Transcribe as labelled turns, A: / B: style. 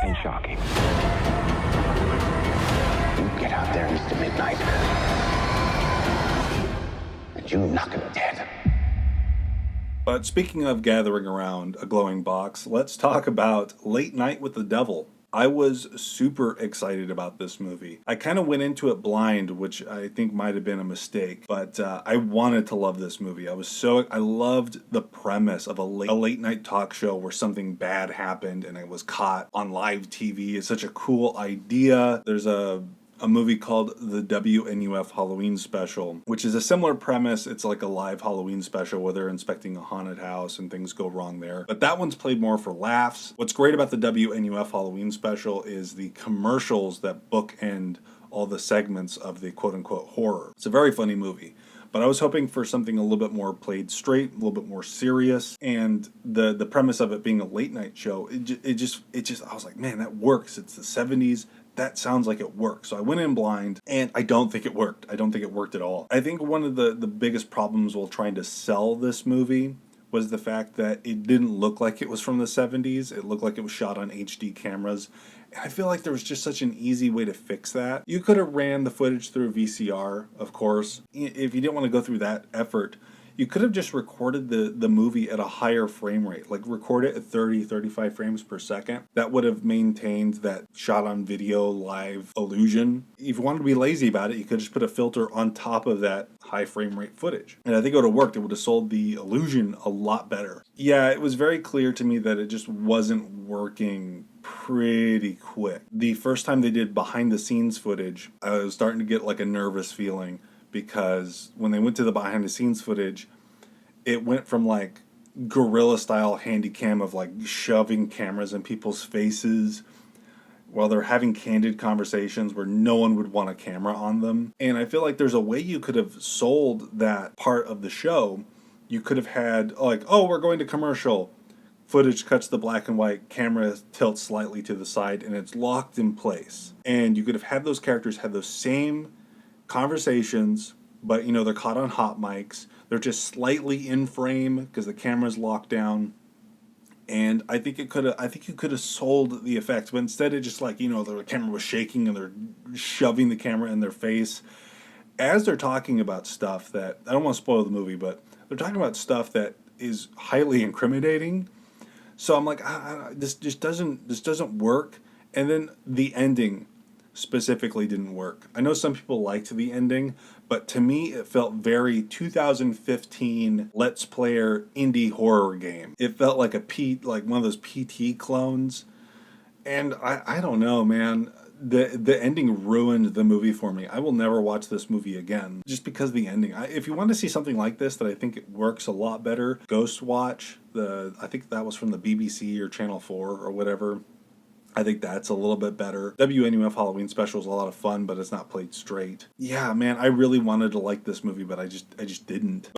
A: and shocking. You get out there, Mr. Midnight, and you knock him dead.
B: But speaking of gathering around a glowing box, let's talk about Late Night with the Devil. I was super excited about this movie. I kind of went into it blind, which I think might have been a mistake, but I wanted to love this movie. I loved the premise of a late night talk show where something bad happened and it was caught on live TV. It's such a cool idea. There's a movie called the WNUF Halloween Special, which is a similar premise. It's like a live Halloween special where they're inspecting a haunted house and things go wrong there. But that one's played more for laughs. What's great about the WNUF Halloween Special is the commercials that bookend all the segments of the quote-unquote horror. It's a very funny movie. But I was hoping for something a little bit more played straight, a little bit more serious, and the premise of it being a late night show, it just I was like, man, that works. It's the 70s. That sounds like it works. So I went in blind, and I don't think it worked. I don't think it worked at all. I think one of the biggest problems while trying to sell this movie was the fact that it didn't look like it was from the 70s. It looked like it was shot on HD cameras. And I feel like there was just such an easy way to fix that. You could have ran the footage through VCR, of course. If you didn't want to go through that effort, you could have just recorded the movie at a higher frame rate. Like record it at 30, 35 frames per second. That would have maintained that shot on video live illusion. If you wanted to be lazy about it, you could just put a filter on top of that high frame rate footage. And I think it would have worked. It would have sold the illusion a lot better. Yeah, it was very clear to me that it just wasn't working pretty quick. The first time they did behind the scenes footage, I was starting to get like a nervous feeling, because when they went to the behind the scenes footage, it went from like guerrilla style handy cam of like shoving cameras in people's faces while they're having candid conversations where no one would want a camera on them. And I feel like there's a way you could have sold that part of the show. You could have had like, oh, we're going to commercial. Footage cuts to black and white, camera tilts slightly to the side, and it's locked in place. And you could have had those characters have those same conversations, but they're caught on hot mics. They're just slightly in frame because the camera's locked down. And I think you could have sold the effects, but instead it just like, the camera was shaking and they're shoving the camera in their face as they're talking about stuff that, I don't want to spoil the movie, but they're talking about stuff that is highly incriminating. So I'm like, this doesn't work. And then the ending specifically didn't work. I know some people liked the ending, but to me it felt very 2015 Let's Player indie horror game. It felt like like one of those PT clones. And I don't know, man. The ending ruined the movie for me. I will never watch this movie again just because of the ending. If you want to see something like this that I think it works a lot better, Ghost Watch. I think that was from the BBC or Channel 4 or whatever. I think that's a little bit better. WNUF Halloween Special is a lot of fun, but it's not played straight. Yeah, man, I really wanted to like this movie, but I just didn't.